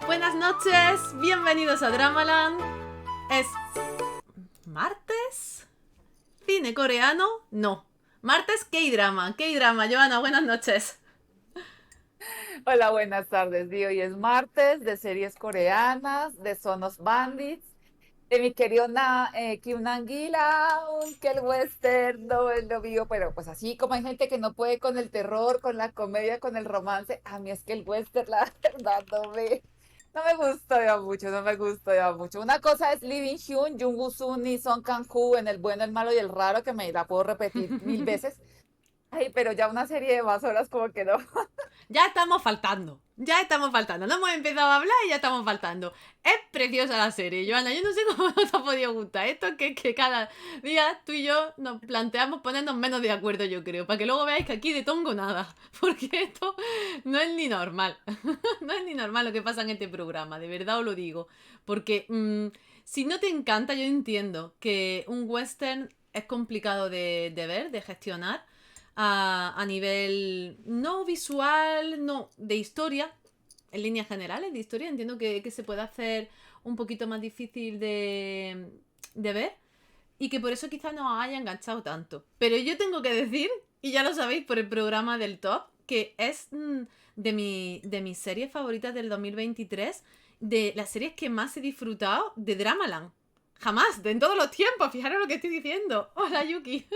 Buenas noches, bienvenidos a Dramaland. ¿Es martes? ¿Cine coreano? No. Martes, K-drama. K-drama, Joana, buenas noches. Hola, buenas tardes. Hoy es martes de series coreanas, de Sonos Bandits, de mi querido Kim Nanguila, que el western no es lo mío, pero pues así como hay gente que no puede con el terror, con la comedia, con el romance, a mí es que el western, la verdad, no me gustó ya mucho, no me gustó ya mucho. Una cosa es Lee Byung-hun, Jung Woo-sun y Song Kang-ho en El bueno, el malo y el raro, que me la puedo repetir 1000 veces. Ay, pero ya una serie de más horas como que no. Ya estamos faltando. Ya estamos faltando. No hemos empezado a hablar y ya estamos faltando. Es preciosa la serie, Joana. Yo no sé cómo nos ha podido gustar. Esto es que cada día tú y yo nos planteamos ponernos menos de acuerdo, yo creo. Para que luego veáis que aquí de tongo nada. Porque esto no es ni normal. No es ni normal lo que pasa en este programa. De verdad os lo digo. Porque si no te encanta, yo entiendo que un western es complicado de ver, de gestionar a nivel no visual, no, de historia, en líneas generales de historia. Entiendo que se puede hacer un poquito más difícil de ver y que por eso quizás no os haya enganchado tanto. Pero yo tengo que decir, y ya lo sabéis por el programa del top, que es de mis series favoritas del 2023, de las series que más he disfrutado de Dramaland. Jamás, de en todos los tiempos, fijaros lo que estoy diciendo. Hola Yuki.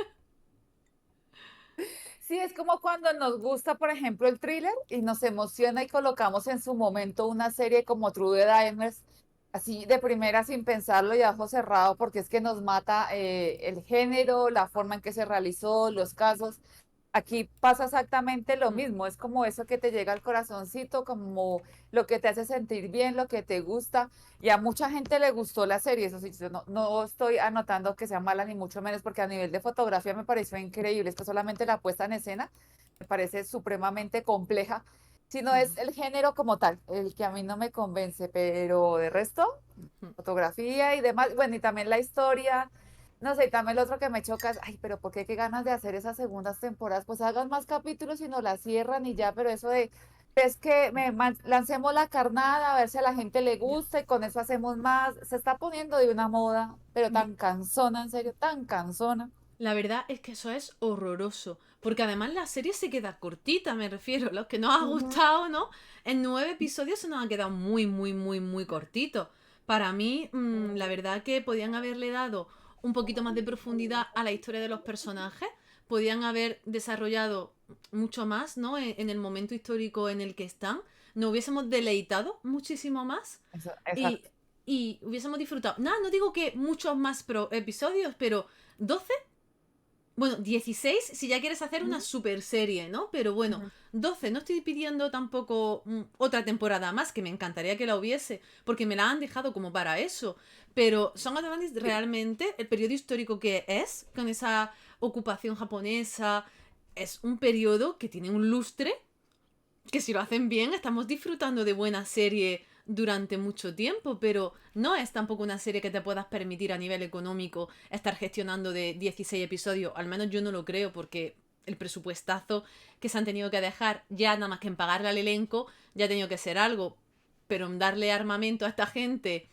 Sí, es como cuando nos gusta, por ejemplo, el thriller y nos emociona y colocamos en su momento una serie como True Diamonds, así de primera sin pensarlo y a ojo cerrado, porque es que nos mata el género, la forma en que se realizó, los casos. Aquí pasa exactamente lo mismo, es como eso que te llega al corazoncito, como lo que te hace sentir bien, lo que te gusta, y a mucha gente le gustó la serie, eso sí, yo no estoy anotando que sea mala ni mucho menos, porque a nivel de fotografía me pareció increíble, es que solamente la puesta en escena me parece supremamente compleja, sino es el género como tal, el que a mí no me convence, pero de resto, fotografía y demás, bueno, y también la historia. No sé, y también lo otro que me choca es, ay, pero ¿por qué qué ganas de hacer esas segundas temporadas? Pues hagan más capítulos y no las cierran y ya, pero eso de, es que lancemos la carnada a ver si a la gente le Ya. gusta y con eso hacemos más. Se está poniendo de una moda, pero tan cansona, en serio, tan cansona. La verdad es que eso es horroroso. Porque además la serie se queda cortita, me refiero. Los que nos ha Ujú. gustado, ¿no? En 9 episodios se nos ha quedado muy, muy, muy, muy cortito. Para mí, la verdad que podían haberle dado un poquito más de profundidad a la historia de los personajes. Podían haber desarrollado mucho más, ¿no? En el momento histórico en el que están. Nos hubiésemos deleitado muchísimo más. Y, Exacto. y hubiésemos disfrutado. Nada, no digo que muchos más episodios, pero 12. Bueno, 16 si ya quieres hacer una Ujú, super serie, ¿no? Pero bueno, ujú. 12 no estoy pidiendo tampoco otra temporada más, que me encantaría que la hubiese, porque me la han dejado como para eso. Pero Song of the Bandits Sí. realmente, el periodo histórico que es, con esa ocupación japonesa, es un periodo que tiene un lustre que si lo hacen bien estamos disfrutando de buena serie durante mucho tiempo, pero no es tampoco una serie que te puedas permitir a nivel económico estar gestionando de 16 episodios, al menos yo no lo creo porque el presupuestazo que se han tenido que dejar ya nada más que en pagarle al elenco ya ha tenido que ser algo, pero en darle armamento a esta gente,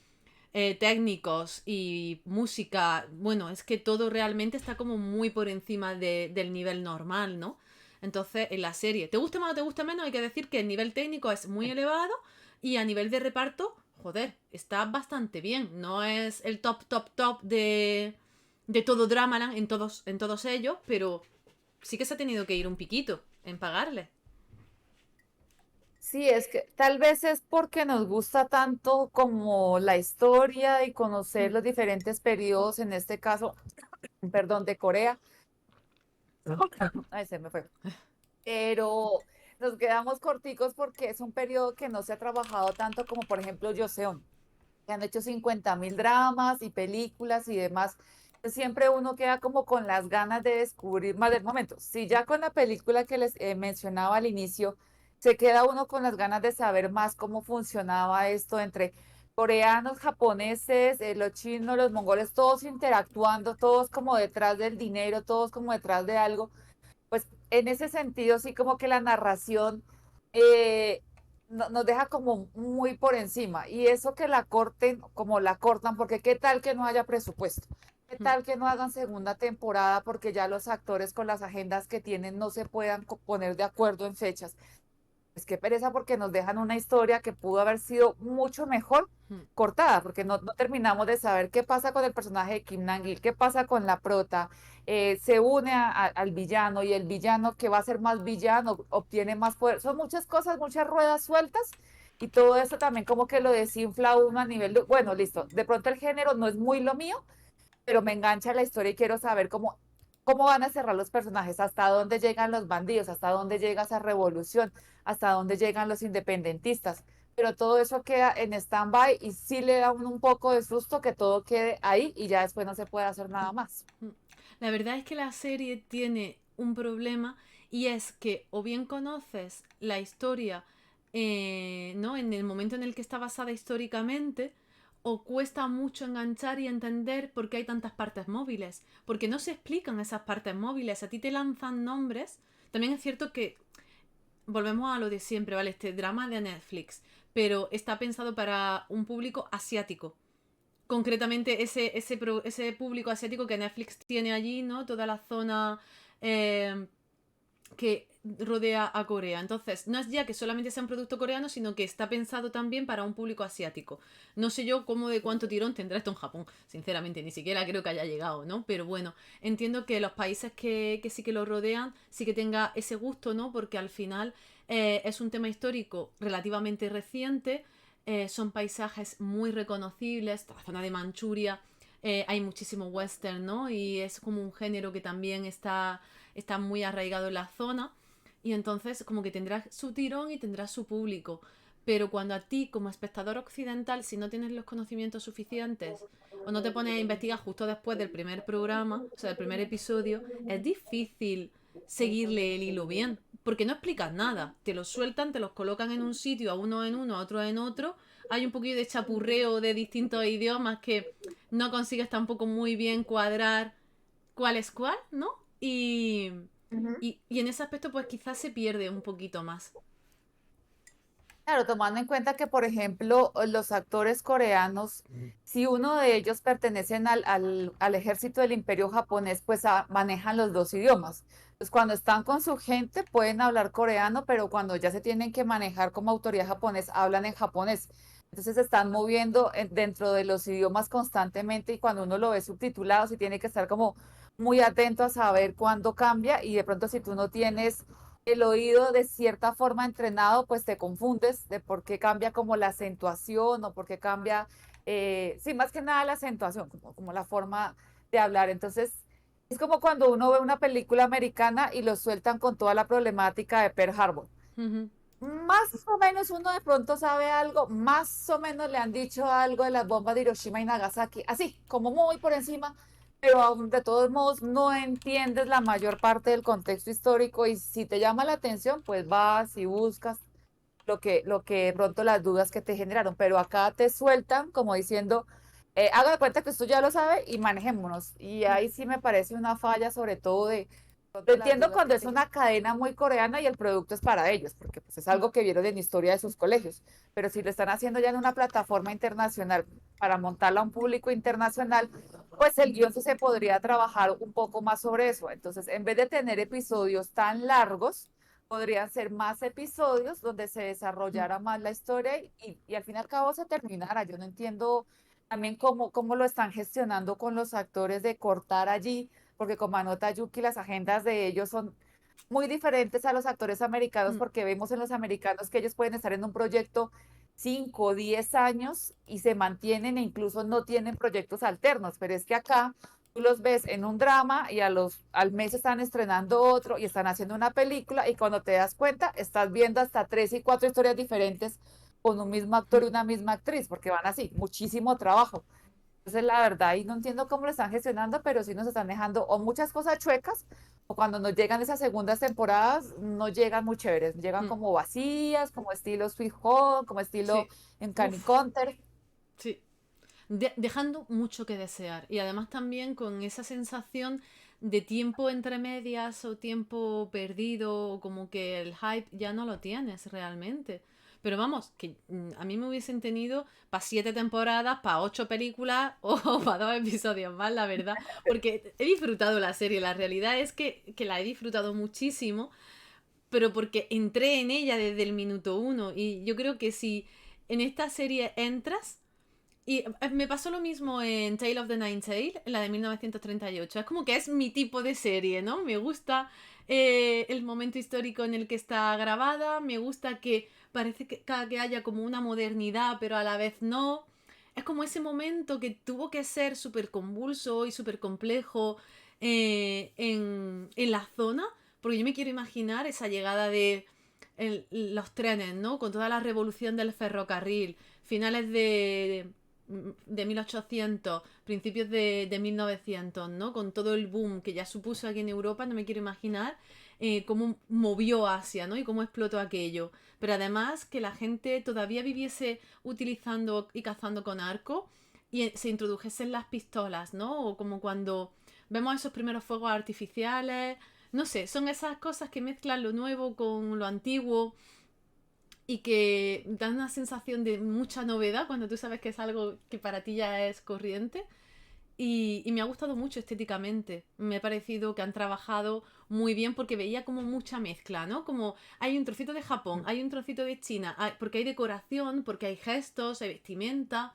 técnicos y música, bueno, es que todo realmente está como muy por encima del nivel normal, ¿no? Entonces, en la serie, te guste más o te guste menos, hay que decir que el nivel técnico es muy elevado y a nivel de reparto, joder, está bastante bien. No es el top, top, top de todo Dramaland en todos ellos, pero sí que se ha tenido que ir un piquito en pagarle. Sí, es que tal vez es porque nos gusta tanto como la historia y conocer Mm. los diferentes periodos, en este caso, perdón, de Corea. Ay, se me fue. Pero nos quedamos corticos porque es un periodo que no se ha trabajado tanto como, por ejemplo, Joseon, que han hecho 50.000 dramas y películas y demás. Pues siempre uno queda como con las ganas de descubrir más del momento. Si ya con la película que les mencionaba al inicio, se queda uno con las ganas de saber más cómo funcionaba esto entre coreanos, japoneses, los chinos, los mongoles, todos interactuando, todos como detrás del dinero, todos como detrás de algo, pues en ese sentido, sí, como que la narración eh, nos deja como muy por encima. Y eso que la corten, como la cortan, porque qué tal que no haya presupuesto. ¿Qué Mm, tal que no hagan segunda temporada porque ya los actores con las agendas que tienen no se puedan poner de acuerdo en fechas? Es que pereza porque nos dejan una historia que pudo haber sido mucho mejor mm. cortada, porque no terminamos de saber qué pasa con el personaje de Kim Nam-gil, qué pasa con la prota, se une al villano y el villano que va a ser más villano obtiene más poder. Son muchas cosas, muchas ruedas sueltas y todo eso también como que lo desinfla uno a nivel de, bueno, listo, de pronto el género no es muy lo mío, pero me engancha la historia y quiero saber cómo van a cerrar los personajes, hasta dónde llegan los bandidos, hasta dónde llega esa revolución, hasta dónde llegan los independentistas. Pero todo eso queda en stand-by y sí le da un poco de susto que todo quede ahí y ya después no se puede hacer nada más. Mm. La verdad es que la serie tiene un problema y es que o bien conoces la historia, ¿no? En el momento en el que está basada históricamente, o cuesta mucho enganchar y entender por qué hay tantas partes móviles, porque no se explican esas partes móviles, a ti te lanzan nombres. También es cierto que volvemos a lo de siempre, ¿vale? Este drama de Netflix, pero está pensado para un público asiático, concretamente ese público asiático que Netflix tiene allí, ¿no? Toda la zona eh, que rodea a Corea. Entonces, no es ya que solamente sea un producto coreano, sino que está pensado también para un público asiático. No sé yo cómo de cuánto tirón tendrá esto en Japón, sinceramente, ni siquiera creo que haya llegado, ¿no? Pero bueno, entiendo que los países que sí que lo rodean, sí que tenga ese gusto, ¿no? Porque al final es un tema histórico relativamente reciente, son paisajes muy reconocibles, la zona de Manchuria, hay muchísimo western, ¿no? Y es como un género que también está muy arraigado en la zona. Y entonces como que tendrá su tirón y tendrá su público. Pero cuando a ti, como espectador occidental, si no tienes los conocimientos suficientes o no te pones a investigar justo después del primer programa, o sea, del primer episodio, es difícil seguirle el hilo bien. Porque no explicas nada. Te los sueltan, te los colocan en un sitio, a uno en uno, a otro en otro. Hay un poquillo de chapurreo de distintos idiomas que no consigues tampoco muy bien cuadrar cuál es cuál, ¿no? Y en ese aspecto pues quizás se pierde un poquito más. Claro, tomando en cuenta que, por ejemplo, los actores coreanos, si uno de ellos pertenecen al ejército del Imperio japonés, pues manejan los dos idiomas. Pues cuando están con su gente pueden hablar coreano, pero cuando ya se tienen que manejar como autoridad japonesa, hablan en japonés. Entonces se están moviendo dentro de los idiomas constantemente y cuando uno lo ve subtitulado, sí tiene que estar como muy atento a saber cuándo cambia y de pronto si tú no tienes el oído de cierta forma entrenado, pues te confundes de por qué cambia como la acentuación o por qué cambia, sí, más que nada la acentuación, como la forma de hablar. Entonces, es como cuando uno ve una película americana y lo sueltan con toda la problemática de Pearl Harbor. Ujú. Más o menos uno de pronto sabe algo, más o menos le han dicho algo de las bombas de Hiroshima y Nagasaki, así, como muy por encima, pero aún de todos modos no entiendes la mayor parte del contexto histórico y si te llama la atención, pues vas y buscas lo que de pronto las dudas que te generaron, pero acá te sueltan como diciendo, haga de cuenta que esto ya lo sabe y manejémonos. Y ahí sí me parece una falla, sobre todo de lo entiendo cuando es una cadena muy coreana y el producto es para ellos, porque pues es algo que vieron en historia de sus colegios, pero si lo están haciendo ya en una plataforma internacional para montarla a un público internacional, pues el guión sí se podría trabajar un poco más sobre eso. Entonces, en vez de tener episodios tan largos, podrían ser más episodios donde se desarrollara más la historia y al fin y al cabo se terminara. Yo no entiendo también cómo lo están gestionando con los actores de cortar allí porque como anota Yuki, las agendas de ellos son muy diferentes a los actores americanos Mm. porque vemos en los americanos que ellos pueden estar en un proyecto 5 o 10 años y se mantienen e incluso no tienen proyectos alternos, pero es que acá tú los ves en un drama y al mes están estrenando otro y están haciendo una película y cuando te das cuenta estás viendo hasta 3 y 4 historias diferentes con un mismo actor y una misma actriz, porque van así, muchísimo trabajo. Entonces, la verdad, ahí no entiendo cómo lo están gestionando, pero sí nos están dejando o muchas cosas chuecas, o cuando nos llegan esas segundas temporadas, no llegan muy chéveres, llegan Mm. como vacías, como estilo Sweet Home, como estilo Sí. en Candy Uf, Counter. sí. Dejando mucho que desear. Y además también con esa sensación de tiempo entre medias o tiempo perdido, o como que el hype ya no lo tienes realmente. Pero vamos, que a mí me hubiesen tenido para 7 temporadas, para 8 películas o para 2 episodios más, la verdad. Porque he disfrutado la serie, la realidad es que la he disfrutado muchísimo, pero porque entré en ella desde el minuto uno. Y yo creo que si en esta serie entras, y me pasó lo mismo en Tale of the Nine Tail, en la de 1938. Es como que es mi tipo de serie, ¿no? Me gusta el momento histórico en el que está grabada, me gusta que parece que haya como una modernidad, pero a la vez no. Es como ese momento que tuvo que ser súper convulso y súper complejo en la zona, porque yo me quiero imaginar esa llegada de los trenes, ¿no? Con toda la revolución del ferrocarril, finales de 1800, principios de 1900, ¿no? Con todo el boom que ya supuso aquí en Europa, no me quiero imaginar cómo movió Asia, ¿no? Y cómo explotó aquello. Pero además que la gente todavía viviese utilizando y cazando con arco y se introdujesen las pistolas, ¿no? O como cuando vemos esos primeros fuegos artificiales. No sé, son esas cosas que mezclan lo nuevo con lo antiguo y que dan una sensación de mucha novedad cuando tú sabes que es algo que para ti ya es corriente. Y me ha gustado mucho estéticamente. Me ha parecido que han trabajado muy bien porque veía como mucha mezcla, ¿no? Como hay un trocito de Japón, hay un trocito de China, porque hay decoración, porque hay gestos, hay vestimenta.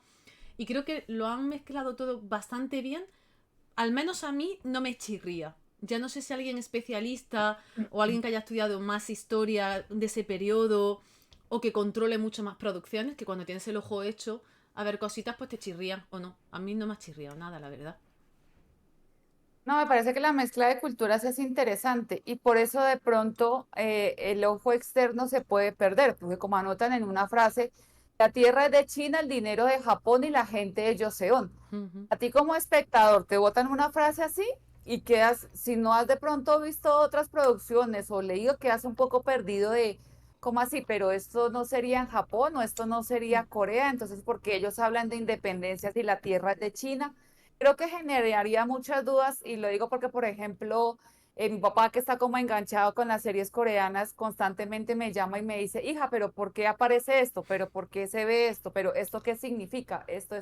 Y creo que lo han mezclado todo bastante bien. Al menos a mí no me chirría. Ya no sé si alguien especialista o alguien que haya estudiado más historia de ese periodo o que controle mucho más producciones, que cuando tienes el ojo hecho a ver cositas, pues te chirrían o no. A mí no me ha chirriado nada, la verdad. No, me parece que la mezcla de culturas es interesante y por eso de pronto el ojo externo se puede perder, porque como anotan en una frase, la tierra es de China, el dinero de Japón y la gente de Joseon. Ujú. A ti como espectador te botan una frase así y quedas, si no has de pronto visto otras producciones o leído, quedas un poco perdido de, ¿cómo así? Pero esto no sería en Japón o esto no sería Corea, entonces porque ellos hablan de independencia si la tierra es de China. Creo que generaría muchas dudas y lo digo porque, por ejemplo, mi papá que está como enganchado con las series coreanas, constantemente me llama y me dice, hija, pero ¿por qué aparece esto? ¿Pero por qué se ve esto? ¿Pero esto qué significa? Esto.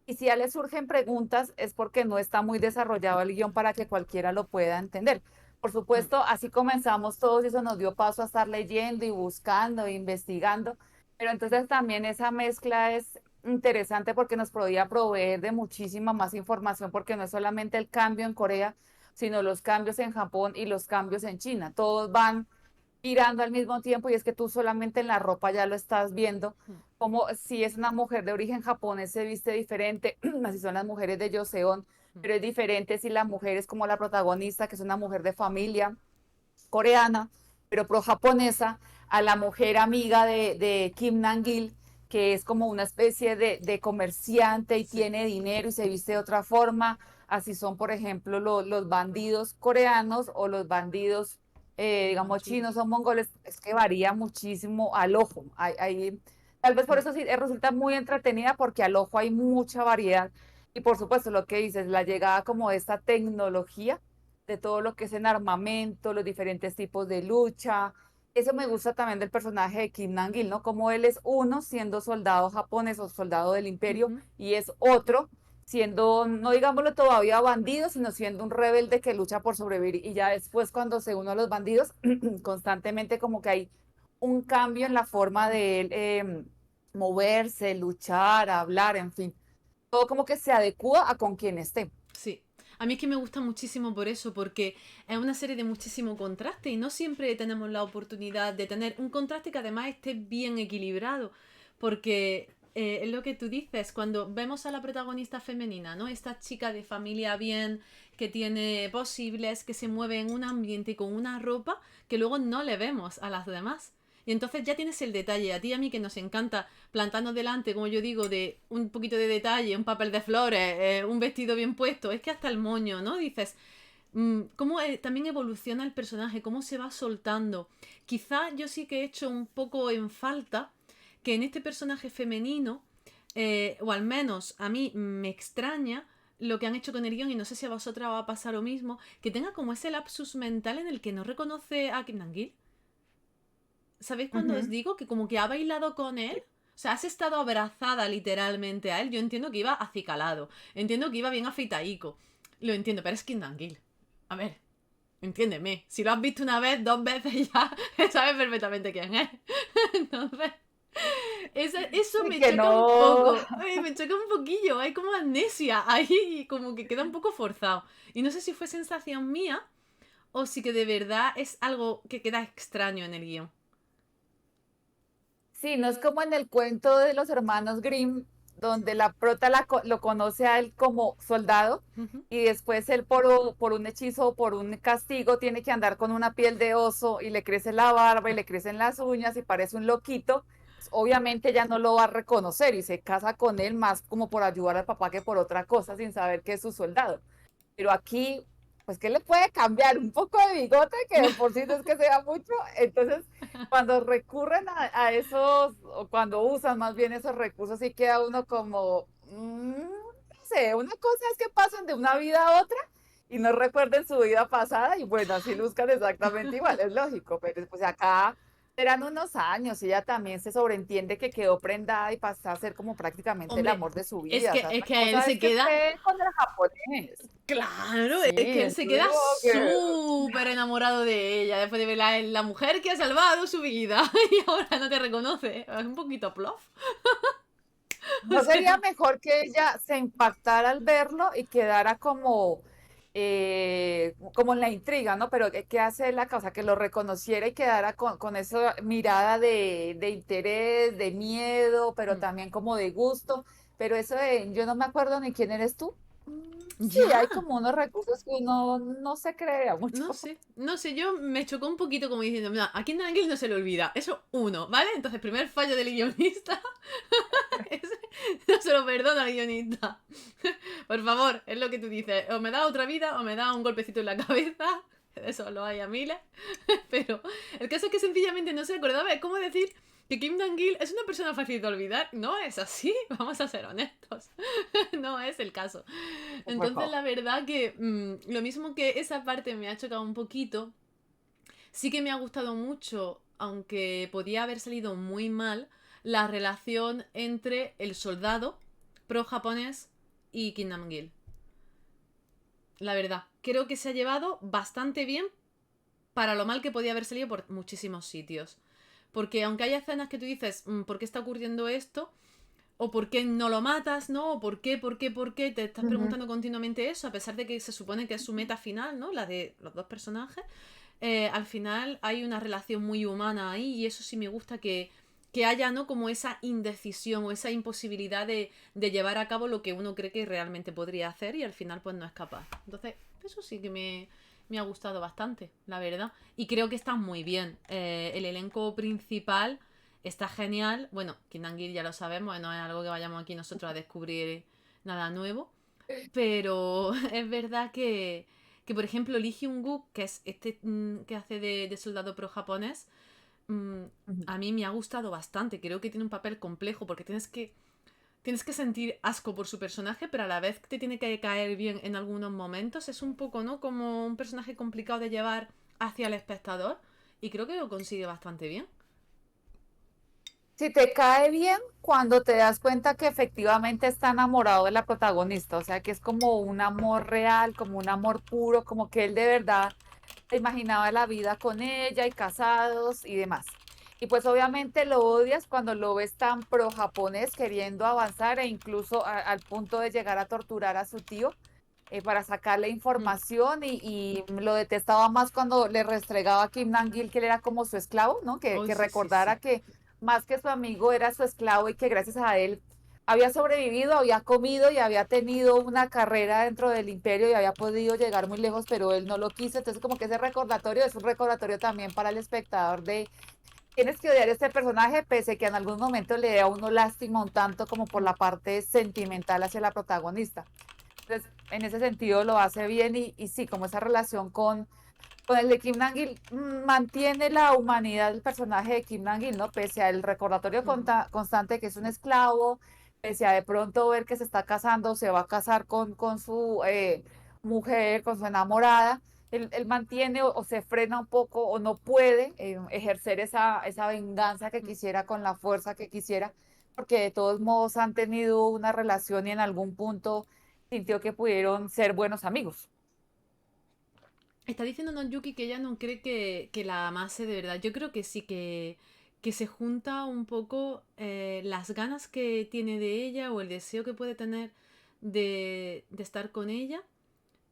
Y si ya le surgen preguntas es porque no está muy desarrollado el guión para que cualquiera lo pueda entender. Por Mm. supuesto, así comenzamos todos y eso nos dio paso a estar leyendo y buscando e investigando, pero entonces también esa mezcla es interesante porque nos podía proveer de muchísima más información porque no es solamente el cambio en Corea, sino los cambios en Japón y los cambios en China. Todos van girando al mismo tiempo y es que tú solamente en la ropa ya lo estás viendo, Mm. como si es una mujer de origen japonés se viste diferente, así son las mujeres de Joseon, Mm. pero es diferente si la mujer es como la protagonista, que es una mujer de familia coreana, pero pro japonesa, a la mujer amiga de Kim Nam-gil, que es como una especie de comerciante y Sí. tiene dinero y se viste de otra forma. Así son, por ejemplo, los bandidos coreanos o los bandidos, digamos, Chinos. chinos o mongoles. Es que varía muchísimo al ojo. Tal vez por Mm. eso sí resulta muy entretenida porque al ojo hay mucha variedad. Y por supuesto, lo que dices, la llegada como de esta tecnología de todo lo que es en armamento, los diferentes tipos de lucha. Eso me gusta también del personaje de Kim Nam-gil, ¿no? Como él es uno siendo soldado japonés o soldado del imperio Ujú. y es otro siendo, no digámoslo todavía bandido, sino siendo un rebelde que lucha por sobrevivir. Y ya después cuando se uno a los bandidos, constantemente como que hay un cambio en la forma de él moverse, luchar, hablar, en fin. Todo como que se adecua a con quien esté. Sí. A mí es que me gusta muchísimo por eso, porque es una serie de muchísimo contraste y no siempre tenemos la oportunidad de tener un contraste que además esté bien equilibrado, porque es lo que tú dices, cuando vemos a la protagonista femenina, ¿no? Esta chica de familia bien, que tiene posibles, que se mueve en un ambiente y con una ropa que luego no le vemos a las demás. Y entonces ya tienes el detalle, a ti y a mí que nos encanta plantarnos delante, como yo digo, de un poquito de detalle, un papel de flores, un vestido bien puesto, es que hasta el moño, ¿no? Dices, cómo también evoluciona el personaje, cómo se va soltando. Quizá yo sí que he hecho un poco en falta que en este personaje femenino, o al menos a mí me extraña, lo que han hecho con el guión, y no sé si a vosotras os va a pasar lo mismo, que tenga como ese lapsus mental en el que no reconoce a Kim Dang-gil. ¿Sabéis cuando os Ujú. digo que como que ha bailado con él? O sea, has estado abrazada literalmente a él. Yo entiendo que iba acicalado. Entiendo que iba bien afeitaico. Lo entiendo, pero es Kim Dang-gil. A ver, entiéndeme. Si lo has visto una vez, 2 veces ya, sabes perfectamente quién es. Entonces, eso Y me que choca un no. poco. Me choca un poquillo. Hay como amnesia ahí y como que queda un poco forzado. Y no sé si fue sensación mía o si que de verdad es algo que queda extraño en el guión. Sí, no es como en el cuento de los hermanos Grimm, donde la prota lo conoce a él como soldado Ujú. y después él por un hechizo o por un castigo tiene que andar con una piel de oso y le crece la barba y le crecen las uñas y parece un loquito. Pues, obviamente ella no lo va a reconocer y se casa con él más como por ayudar al papá que por otra cosa sin saber que es su soldado. Pero aquí, pues, ¿qué le puede cambiar? Un poco de bigote, que de por sí no es que sea mucho. Entonces, cuando recurren a esos, o cuando usan más bien esos recursos, sí queda uno como, no sé, una cosa es que pasen de una vida a otra y no recuerden su vida pasada y bueno, así luzcan exactamente igual, es lógico, pero pues acá eran unos años y ella también se sobreentiende que quedó prendada y pasó a ser como prácticamente el Hombre, amor de su es vida. O que, sea, es otra que él cosa es se que queda. esté con el japonés. Claro, Sí, es que él se yo queda digo que súper enamorado de ella después de verla en la mujer que ha salvado su vida y ahora no te reconoce. Es un poquito plof. O no sería sea, mejor que ella se impactara al verlo y quedara como, como en la intriga, ¿no? Pero ¿qué hace la causa? Que lo reconociera y quedara con esa mirada de interés, de miedo, pero mm, también como de gusto. Pero eso de, yo no me acuerdo ni quién eres tú. Sí, ya. hay como unos recursos que uno no se crea mucho. No sé, yo me chocó un poquito como diciendo, mira, a Kim Angle no se le olvida, eso uno, ¿vale? Entonces, primer fallo del guionista, ese no se lo perdona al guionista. Por favor, es lo que tú dices, o me da otra vida o me da un golpecito en la cabeza, eso lo hay a miles, pero el caso es que sencillamente no se acordaba, es como decir que Kim Dang-gil es una persona fácil de olvidar, no es así, vamos a ser honestos, no es el caso. Por Entonces, favor. la verdad que lo mismo que esa parte me ha chocado un poquito, sí que me ha gustado mucho, aunque podía haber salido muy mal, la relación entre el soldado pro-japonés y Kim Nam-gil. La verdad, creo que se ha llevado bastante bien para lo mal que podía haber salido por muchísimos sitios. Porque aunque hay escenas que tú dices, ¿por qué está ocurriendo esto? O por qué no lo matas, ¿no? O por qué, te estás Ujú. preguntando continuamente eso, a pesar de que se supone que es su meta final, ¿no? La de los dos personajes. Al final hay una relación muy humana ahí y eso sí me gusta que haya, ¿no? Como esa indecisión o esa imposibilidad de llevar a cabo lo que uno cree que realmente podría hacer y al final pues no es capaz. Entonces, eso sí que me ha gustado bastante, la verdad. Y creo que está muy bien. El elenco principal está genial. Bueno, Kim Dang-gil ya lo sabemos, no es algo que vayamos aquí nosotros a descubrir nada nuevo. Pero es verdad que por ejemplo, Lee Hyun-guk, que es este que hace de soldado pro japonés, mm, Ujú. a mí me ha gustado bastante. Creo que tiene un papel complejo porque tienes que sentir asco por su personaje, pero a la vez te tiene que caer bien en algunos momentos. Es un poco, ¿no? Como un personaje complicado de llevar hacia el espectador y creo que lo consigue bastante bien. Si te cae bien cuando te das cuenta que efectivamente está enamorado de la protagonista, o sea que es como un amor real, como un amor puro, como que él de verdad se imaginaba la vida con ella y casados y demás. Y pues obviamente lo odias cuando lo ves tan pro japonés queriendo avanzar e incluso al punto de llegar a torturar a su tío para sacarle Mm. información y lo detestaba más cuando le restregaba a Kim Nam-gil que él era como su esclavo, ¿no? Oh, Que sí, sí, recordara sí. que más que su amigo era su esclavo y que gracias a él había sobrevivido, había comido y había tenido una carrera dentro del imperio y había podido llegar muy lejos, pero él no lo quiso. Entonces como que ese recordatorio es un recordatorio también para el espectador de tienes que odiar a este personaje pese que en algún momento le dé a uno lástima un tanto como por Mm. la parte sentimental hacia la protagonista. Entonces, en ese sentido lo hace bien y sí, como esa relación con el de Kim Nam-gil mantiene la humanidad del personaje de Kim Nam-gil, ¿no? Pese al recordatorio Ujú. constante que es un esclavo, pese a de pronto ver que se está casando, se va a casar con su mujer, con su enamorada, él mantiene o se frena un poco o no puede ejercer esa venganza que Mm. quisiera con la fuerza que quisiera, porque de todos modos han tenido una relación y en algún punto sintió que pudieron ser buenos amigos. Está diciendo Yuki que ella no cree que la amase de verdad. Yo creo que sí, que se junta un poco las ganas que tiene de ella o el deseo que puede tener de estar con ella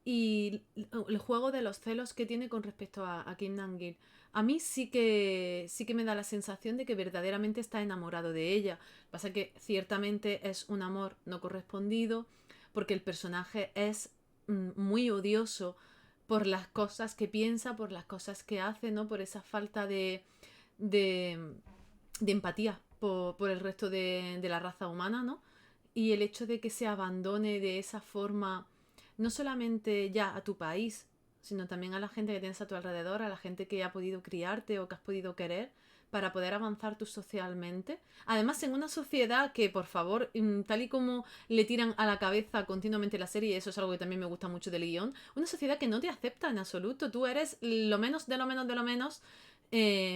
y el juego de los celos que tiene con respecto a Kim Nam-gil. A mí sí que me da la sensación de que verdaderamente está enamorado de ella. Pasa que ciertamente es un amor no correspondido porque el personaje es muy odioso por las cosas que piensa, por las cosas que hace, ¿no? Por esa falta de, de empatía por el resto de la raza humana, ¿no? Y el hecho de que se abandone de esa forma, no solamente ya a tu país, sino también a la gente que tienes a tu alrededor, a la gente que ha podido criarte o que has podido querer, para poder avanzar tú socialmente. Además, en una sociedad que, por favor, tal y como le tiran a la cabeza continuamente la serie, y eso es algo que también me gusta mucho del guión, una sociedad que no te acepta en absoluto. Tú eres lo menos de lo menos de lo menos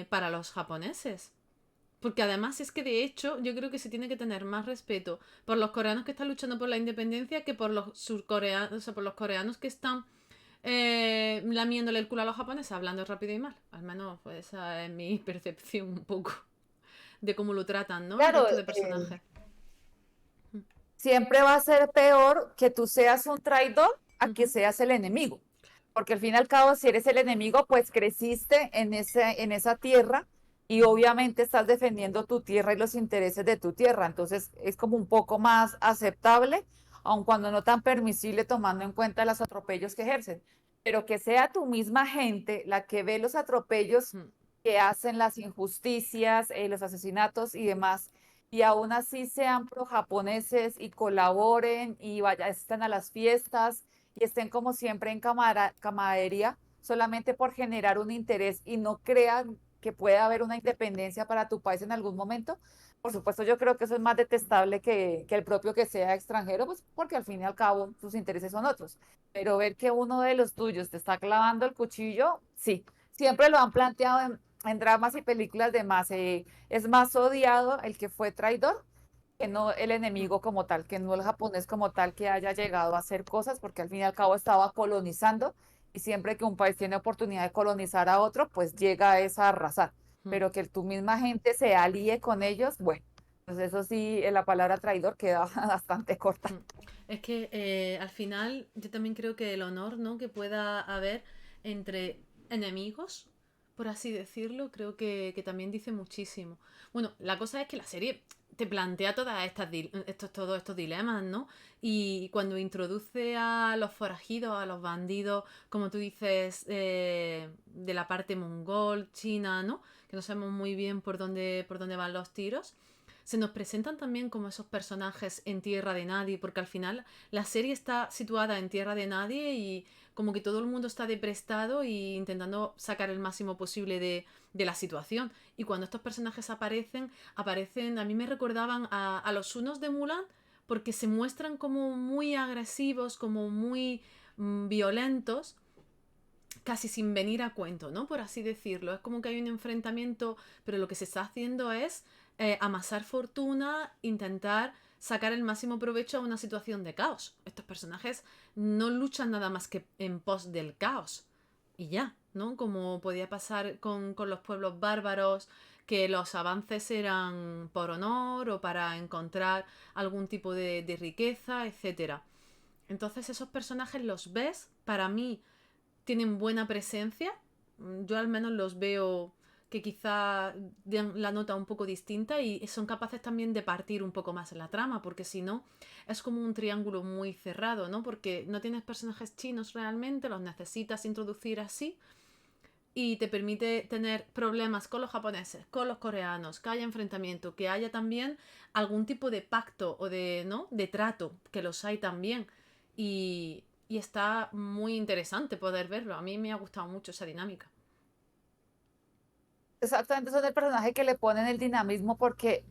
para los japoneses. Porque además es que de hecho yo creo que se tiene que tener más respeto por los coreanos que están luchando por la independencia que por los surcoreanos, o sea, por los coreanos que están lamiéndole el culo a los japoneses, hablando rápido y mal. Al menos pues, esa es mi percepción un poco de cómo lo tratan, ¿no? El Claro, resto de personajes. siempre va a ser peor que tú seas un traidor a que Ujú, seas el enemigo. Porque al fin y al cabo, si eres el enemigo, pues creciste en esa tierra y obviamente estás defendiendo tu tierra y los intereses de tu tierra. Entonces es como un poco más aceptable, aun cuando no tan permisible tomando en cuenta los atropellos que ejercen. Pero que sea tu misma gente la que ve los atropellos ujú, que hacen, las injusticias, los asesinatos y demás, y aún así sean pro japoneses y colaboren y vaya, estén a las fiestas y estén como siempre en camaradería solamente por generar un interés y no crean que puede haber una independencia para tu país en algún momento. Por supuesto, yo creo que eso es más detestable que el propio que sea extranjero, pues porque al fin y al cabo sus intereses son otros. Pero ver que uno de los tuyos te está clavando el cuchillo, sí, siempre lo han planteado en dramas y películas de más. Es más odiado el que fue traidor que no el ujú. enemigo como tal, que no el japonés como tal que haya llegado a hacer cosas, porque al fin y al cabo estaba colonizando y siempre que un país tiene oportunidad de colonizar a otro, pues llega a esa arrasar. Ujú, Pero que tu misma gente se alíe con ellos, bueno, pues eso sí, la palabra traidor queda bastante corta. ujú. Es que al final yo también creo que el honor, ¿no? Que pueda haber entre enemigos, por así decirlo, creo que también dice muchísimo. Bueno, la cosa es que la serie te plantea todos estos dilemas, ¿no? Y cuando introduce a los forajidos, a los bandidos, como tú dices, de la parte mongol, china, ¿no? Que no sabemos muy bien por dónde van los tiros se nos presentan también como esos personajes en tierra de nadie, porque al final la serie está situada en tierra de nadie y como que todo el mundo está deprestado e intentando sacar el máximo posible de la situación. Y cuando estos personajes aparecen, a mí me recordaban a los unos de Mulan, porque se muestran como muy agresivos, como muy violentos, casi sin venir a cuento, ¿no? Por así decirlo. Es como que hay un enfrentamiento, pero lo que se está haciendo es amasar fortuna, intentar sacar el máximo provecho a una situación de caos. Estos personajes no luchan nada más que en pos del caos. Y ya, ¿no? Como podía pasar con los pueblos bárbaros, que los avances eran por honor o para encontrar algún tipo de riqueza, etcétera. Entonces esos personajes los ves, para mí tienen buena presencia. Yo al menos los veo que quizá den la nota un poco distinta y son capaces también de partir un poco más en la trama, porque si no, es como un triángulo muy cerrado, ¿no? Porque no tienes personajes chinos realmente, los necesitas introducir así y te permite tener problemas con los japoneses, con los coreanos, que haya enfrentamiento, que haya también algún tipo de pacto o de, ¿no? de trato, que los hay también. Y está muy interesante poder verlo. A mí me ha gustado mucho esa dinámica. exactamente son el personaje que le ponen el dinamismo porque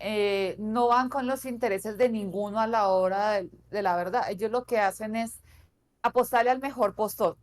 no van con los intereses de ninguno a la hora de la verdad. Ellos lo que hacen es apostarle al mejor postor,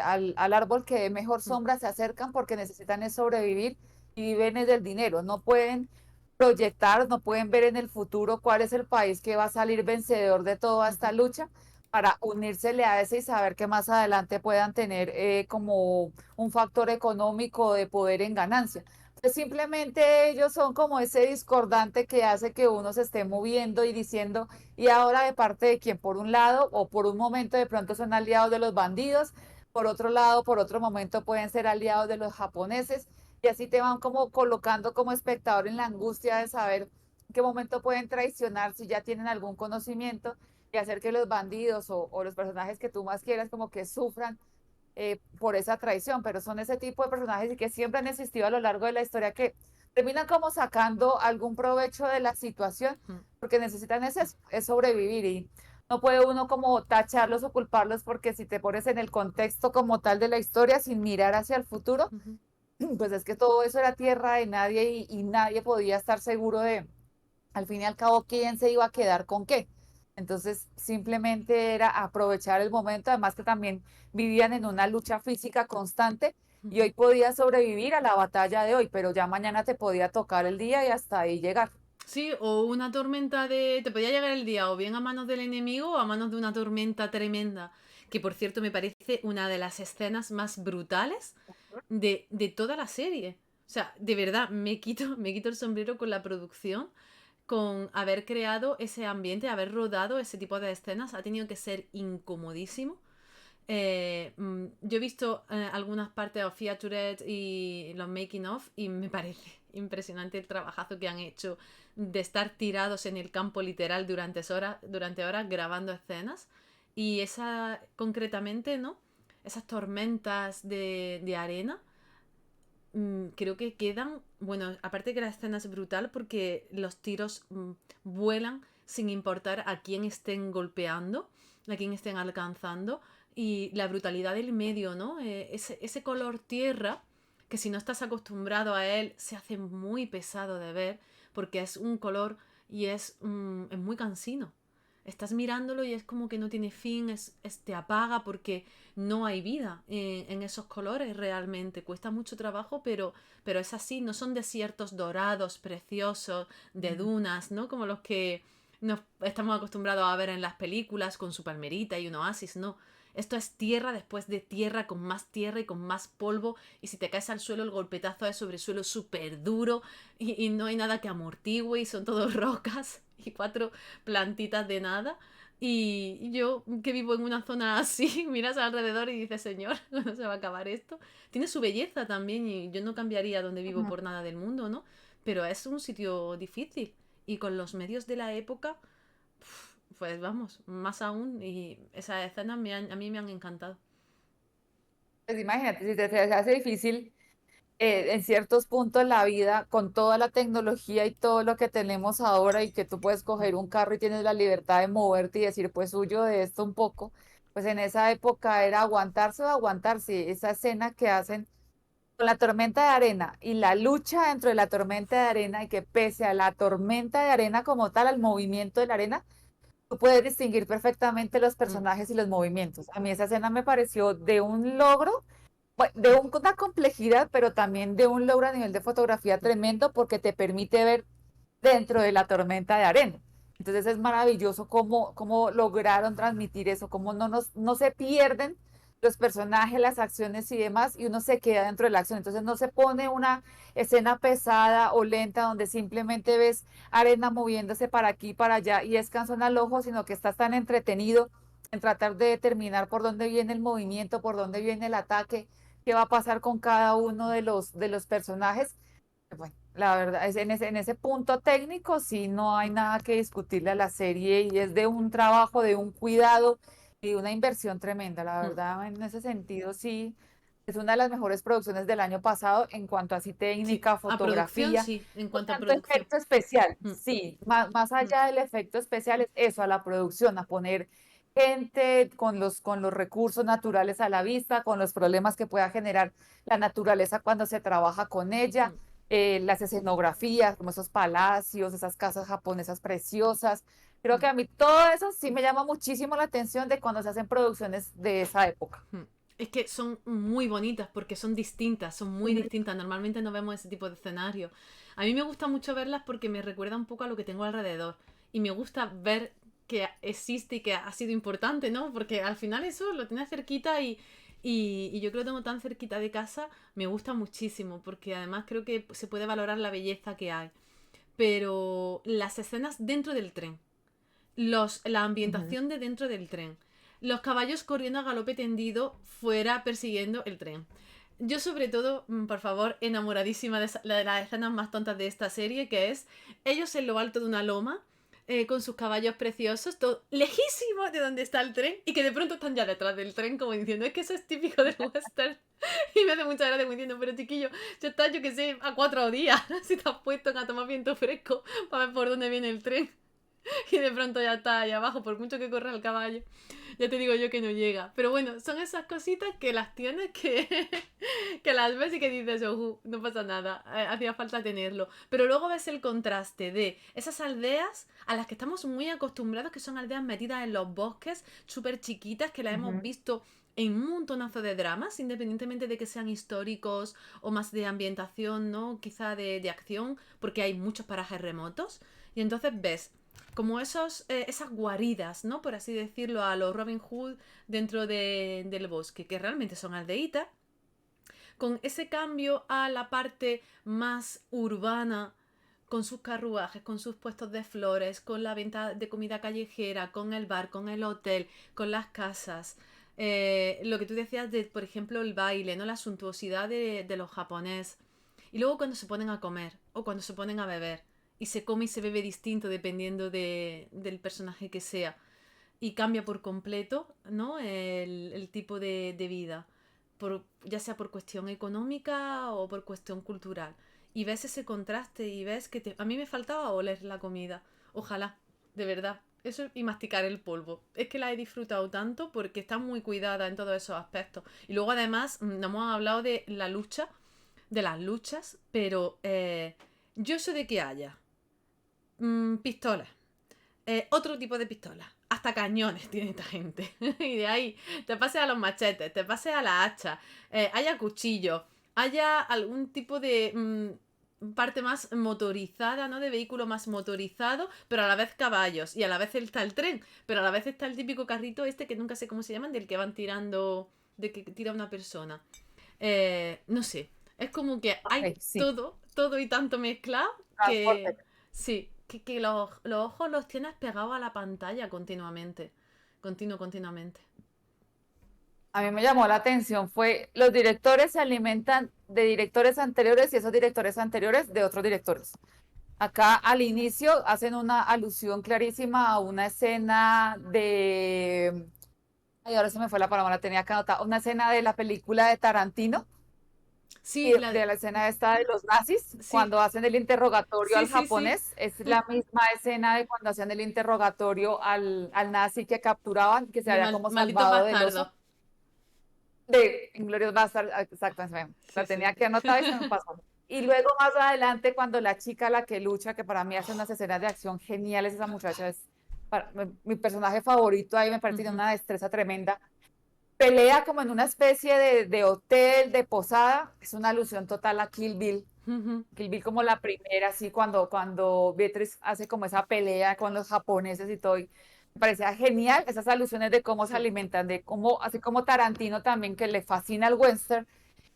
al árbol que dé mejor Mm, sombra se acercan porque necesitan es sobrevivir y viven es del dinero. No pueden proyectar, no pueden ver en el futuro cuál es el país que va a salir vencedor de toda esta ujú, lucha para unírsele a ese y saber que más adelante puedan tener como un factor económico de poder en ganancia. Pues simplemente ellos son como ese discordante que hace que uno se esté moviendo y diciendo, y ahora de parte de quien por un lado o por un momento de pronto son aliados de los bandidos, por otro lado, por otro momento pueden ser aliados de los japoneses y así te van como colocando como espectador en la angustia de saber en qué momento pueden traicionar si ya tienen algún conocimiento y hacer que los bandidos o los personajes que tú más quieras como que sufran por esa traición, pero son ese tipo de personajes y que siempre han existido a lo largo de la historia que terminan como sacando algún provecho de la situación mm, porque necesitan es sobrevivir y no puede uno como tacharlos o culparlos porque si te pones en el contexto como tal de la historia sin mirar hacia el futuro, ujú. pues es que todo eso era tierra de nadie y nadie podía estar seguro de, al fin y al cabo, quién se iba a quedar con qué. Entonces, simplemente era aprovechar el momento, además que también vivían en una lucha física constante y Ujú. hoy podía sobrevivir a la batalla de hoy, pero ya mañana te podía tocar el día y hasta ahí llegar. Sí, o una tormenta de... Te podía llegar el día o bien a manos del enemigo o a manos de una tormenta tremenda. Que por cierto me parece una de las escenas más brutales de toda la serie. O sea, de verdad, me quito el sombrero con la producción, con haber creado ese ambiente, haber rodado ese tipo de escenas. Ha tenido que ser incomodísimo. Yo he visto algunas partes of featured y los making of y me parece impresionante el trabajazo que han hecho de estar tirados en el campo literal durante horas grabando escenas y esa concretamente, ¿no? Esas tormentas de arena, creo que quedan, bueno, aparte que la escena es brutal porque los tiros vuelan sin importar a quién estén golpeando, a quién estén alcanzando y la brutalidad del medio, ¿no? Ese color tierra que si no estás acostumbrado a él se hace muy pesado de ver porque es un color y es muy cansino. Estás mirándolo y es como que no tiene fin, te apaga porque no hay vida en esos colores realmente. Cuesta mucho trabajo, pero es así. No son desiertos dorados, preciosos, de Mm. dunas, ¿no? Como los que nos estamos acostumbrados a ver en las películas con su palmerita y un oasis, no. Esto es tierra después de tierra, con más tierra y con más polvo. Y si te caes al suelo, el golpetazo es sobre suelo súper duro. Y no hay nada que amortigue. Y son todos rocas y cuatro plantitas de nada. Y yo, que vivo en una zona así, miras alrededor y dices, señor, ¿cuándo se va a acabar esto? Tiene su belleza también y yo no cambiaría donde vivo Ujú. por nada del mundo, ¿no? Pero es un sitio difícil y con los medios de la época, pues vamos, más aún. Y esas escenas a mí me han encantado. Pues imagínate, si te hace difícil en ciertos puntos la vida con toda la tecnología y todo lo que tenemos ahora y que tú puedes Mm, coger un carro y tienes la libertad de moverte y decir, pues huyo de esto un poco, pues en esa época era aguantarse o aguantarse. Esa escena que hacen con la tormenta de arena y la lucha dentro de la tormenta de arena y que pese a la tormenta de arena como tal, al movimiento de la arena, tú puedes distinguir perfectamente los mm, personajes y los movimientos. A mí esa escena me pareció de un logro de mm, una complejidad, pero también de un logro a nivel de fotografía mm. tremendo porque te permite ver dentro de la tormenta de arena. Entonces es maravilloso cómo lograron transmitir eso, cómo no se pierden los personajes, las acciones y demás, y uno se queda dentro de la acción. Entonces no se pone una escena pesada o lenta donde simplemente ves arena moviéndose para aquí y para allá y es cansón al ojo, sino que estás tan entretenido en tratar de determinar por dónde viene el movimiento, por dónde viene el ataque, qué va a pasar con cada uno de los personajes. Bueno, la verdad, es en ese punto técnico sí no hay nada que discutirle a la serie y es de un trabajo, de un cuidado y una inversión tremenda. La Mm. verdad, en ese sentido sí es una de las mejores producciones del año pasado en cuanto a así Sí, técnica, a producción fotografía, sí, en no cuanto a tanto producción. efecto especial, Mm, sí, más mm, allá del efecto especial es eso, a la producción, a poner gente con los recursos naturales a la vista, con los problemas que pueda generar la naturaleza cuando se trabaja con ella. mm. las escenografías, como esos palacios, esas casas japonesas preciosas. Creo que Mm. a mí todo eso sí me llama muchísimo la atención de cuando se hacen producciones de esa época. Mm. Es que son muy bonitas porque son distintas, son muy Ujú, distintas. Normalmente no vemos ese tipo de escenarios. A mí me gusta mucho verlas porque me recuerda un poco a lo que tengo alrededor. Y me gusta ver que existe y que ha sido importante, ¿no? Porque al final eso lo tienes cerquita y yo creo que lo tengo tan cerquita de casa, me gusta muchísimo porque además creo que se puede valorar la belleza que hay. Pero las escenas dentro del tren, la ujú. ambientación de dentro del tren, los caballos corriendo a galope tendido fuera persiguiendo el tren. Yo sobre todo, por favor, enamoradísima de las escenas más tontas de esta serie, que es ellos en lo alto de una loma, con sus caballos preciosos, todo lejísimo de donde está el tren, y que de pronto están ya detrás del tren, como diciendo, es que eso es típico del western. Y me hace mucha gracia como diciendo, pero chiquillo, ya estás, yo que sé, a 4 días, si te has puesto a tomar viento fresco para ver por dónde viene el tren. Y de pronto ya está ahí abajo, por mucho que corra el caballo. Ya te digo yo que no llega. Pero bueno, son esas cositas que las tienes que las ves y que dices, oh, no pasa nada, hacía falta tenerlo. Pero luego ves el contraste de esas aldeas a las que estamos muy acostumbrados, que son aldeas metidas en los bosques, súper chiquitas, que las hemos Ujú. visto en un montonazo de dramas, independientemente de que sean históricos o más de ambientación, ¿no? Quizá de acción, porque hay muchos parajes remotos. Y entonces ves como esas guaridas, ¿no? Por así decirlo, a los Robin Hood dentro del bosque, que realmente son aldeitas, con ese cambio a la parte más urbana, con sus carruajes, con sus puestos de flores, con la venta de comida callejera, con el bar, con el hotel, con las casas. Lo que tú decías de, por ejemplo, el baile, ¿no? La suntuosidad de los japoneses. Y luego cuando se ponen a comer o cuando se ponen a beber. Y se come y se bebe distinto dependiendo del personaje que sea. Y cambia por completo, ¿no? El tipo de vida. Ya sea por cuestión económica o por cuestión cultural. Y ves ese contraste y ves que a mí me faltaba oler la comida. Ojalá, de verdad. Eso y masticar el polvo. Es que la he disfrutado tanto porque está muy cuidada en todos esos aspectos. Y luego además no hemos hablado de la lucha, de las luchas, pero yo sé de que haya pistolas, otro tipo de pistolas, hasta cañones tiene esta gente. Y de ahí te pases a los machetes, te pases a la hacha, haya cuchillos, haya algún tipo de parte más motorizada, ¿no? De vehículo más motorizado, pero a la vez caballos. Y a la vez está el tren, pero a la vez está el típico carrito este que nunca sé cómo se llaman, del que van tirando, de que tira una persona. No sé, es como que hay Ok, sí, todo, todo y tanto mezclado transporte. que sí, que los ojos los tienes pegados a la pantalla continuamente, continuamente. A mí me llamó la atención fue los directores se alimentan de directores anteriores y esos directores anteriores de otros directores. Acá al inicio hacen una alusión clarísima a una escena de, ay, ahora se me fue la palabra, la tenía que anotar, una escena de la película de Tarantino, y Sí, de la escena esta de los nazis, sí, cuando hacen el interrogatorio sí, al sí, sí. japonés, es la misma escena de cuando hacían el interrogatorio al nazi que capturaban, que se De había como malditos salvado del bastardos. oso. De Inglorious Bastard, exactamente, Sí, la sí. tenía que anotar y se me pasó. Y luego más adelante, cuando la chica, la que lucha, que para mí hace unas escenas de acción geniales, esa muchacha es mi personaje favorito, ahí me parece que tiene Ujú, una destreza tremenda, pelea como en una especie de hotel, de posada, es una alusión total a Kill Bill. ujú, Kill Bill como la primera, así cuando Beatriz hace como esa pelea con los japoneses y todo. Y me parecía genial esas alusiones de cómo se sí. alimentan, de cómo, así como Tarantino también, que le fascina el western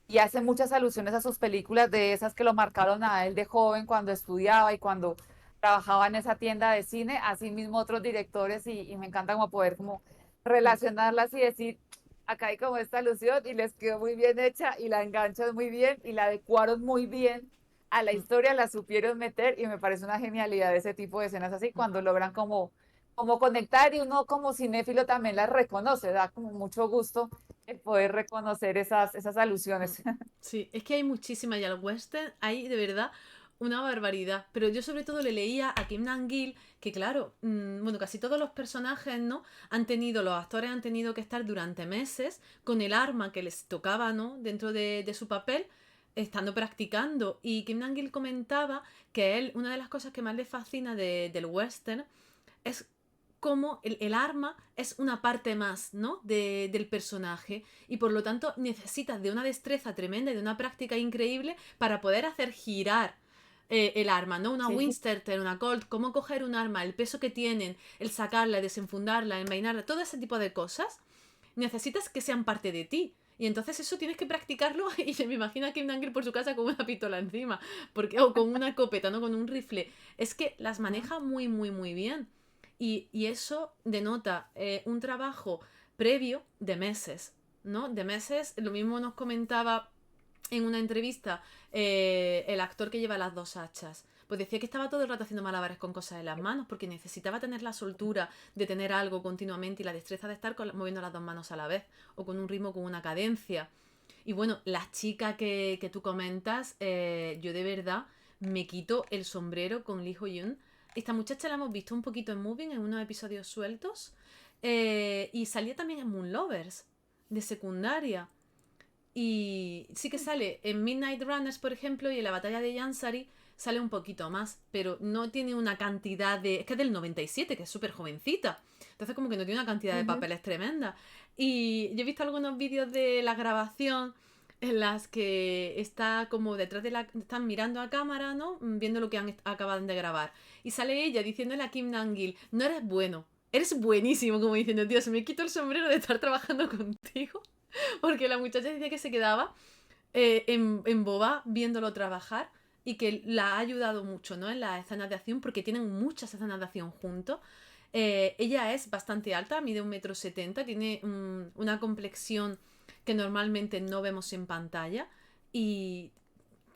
y hace muchas alusiones a sus películas de esas que lo marcaron a él de joven cuando estudiaba y cuando trabajaba en esa tienda de cine, así mismo otros directores y me encanta como poder como Mm, relacionarlas y decir, acá hay como esta alusión y les quedó muy bien hecha y la enganchan muy bien y la adecuaron muy bien a la mm, historia, la supieron meter y me parece una genialidad ese tipo de escenas así mm, cuando logran como conectar y uno como cinéfilo también las reconoce, da como mucho gusto el poder reconocer esas mm. alusiones. Sí, es que hay muchísimas y al western hay de verdad una barbaridad. Pero yo sobre todo le leía a Kim Nam-gil que claro, bueno, casi todos los personajes, ¿no? Los actores han tenido que estar durante meses con el arma que les tocaba, ¿no? Dentro de su papel, estando practicando. Y Kim Nam-gil comentaba que él, una de las cosas que más le fascina del western es cómo el arma es una parte más, ¿no? Del personaje. Y por lo tanto necesitas de una destreza tremenda y de una práctica increíble para poder hacer girar el arma, ¿no? Una Sí, Winchester, una Colt, cómo coger un arma, el peso que tienen, el sacarla, desenfundarla, envainarla, todo ese tipo de cosas, necesitas que sean parte de ti. Y entonces eso tienes que practicarlo y se me imagina a Kim Nam-gil por su casa con una pistola encima, porque, o con una escopeta, ¿no? Con un rifle. Es que las ujú, maneja muy, muy, muy bien. Y eso denota un trabajo previo de meses, ¿no? De meses, lo mismo nos comentaba en una entrevista el actor que lleva las dos hachas. Pues decía que estaba todo el rato haciendo malabares con cosas en las manos porque necesitaba tener la soltura de tener algo continuamente y la destreza de estar moviendo las dos manos a la vez o con un ritmo, con una cadencia. Y bueno, la chica que tú comentas, yo de verdad me quito el sombrero con Lee Ho-yoon. Esta muchacha la hemos visto un poquito en Moving, en unos episodios sueltos. Y salía también en Moon Lovers, de secundaria. Y sí que sale en Midnight Runners, por ejemplo, y en la batalla de Yansari sale un poquito más, pero no tiene una cantidad de... Es que es del 97, que es súper jovencita. Entonces como que no tiene una cantidad de ujú. papeles tremenda. Y yo he visto algunos vídeos de la grabación en las que está como detrás de la... Están mirando a cámara, ¿no? Viendo lo que acaban de grabar. Y sale ella diciéndole a Kim Nam-gil, no eres bueno, eres buenísimo, como diciendo, Dios, me quito el sombrero de estar trabajando contigo. Porque la muchacha decía que se quedaba en boba viéndolo trabajar y que la ha ayudado mucho, ¿no? En las escenas de acción, porque tienen muchas escenas de acción juntos. Ella es bastante alta, mide 1,70 m, tiene una complexión que normalmente no vemos en pantalla y